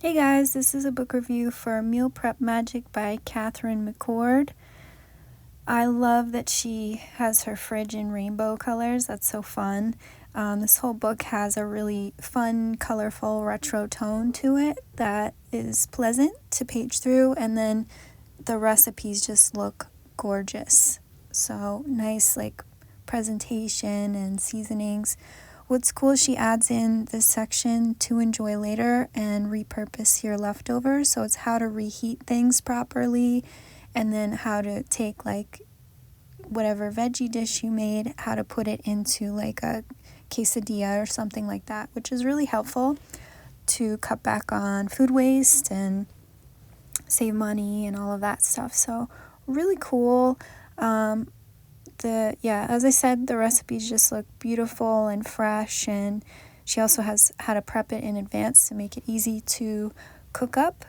Hey guys, this is a book review for Meal Prep Magic by Catherine McCord. I love that she has her fridge in rainbow colors. That's so fun. This whole book has a really fun, colorful, retro tone to it that is pleasant to page through, and then the recipes just look gorgeous. So nice, like, presentation and seasonings. What's cool is she adds in this section to enjoy later and repurpose your leftovers. So it's how to reheat things properly, and then how to take like whatever veggie dish you made, how to put it into like a quesadilla or something like that, which is really helpful to cut back on food waste and save money and all of that stuff. So really cool. As I said, the recipes just look beautiful and fresh, and she also has how to prep it in advance to make it easy to cook up.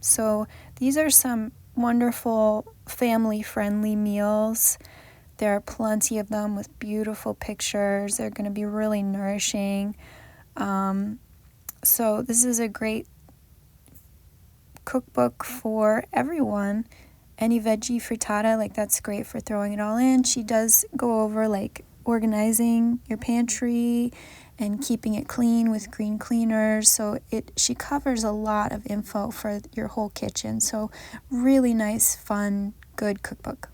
So these are some wonderful family-friendly meals. There are plenty of them with beautiful pictures. They're going to be really nourishing. So this is a great cookbook for everyone. Any veggie frittata, like, that's great for throwing it all in. She does go over like organizing your pantry and keeping it clean with green cleaners. So she covers a lot of info for your whole kitchen. So really nice, fun, good cookbook.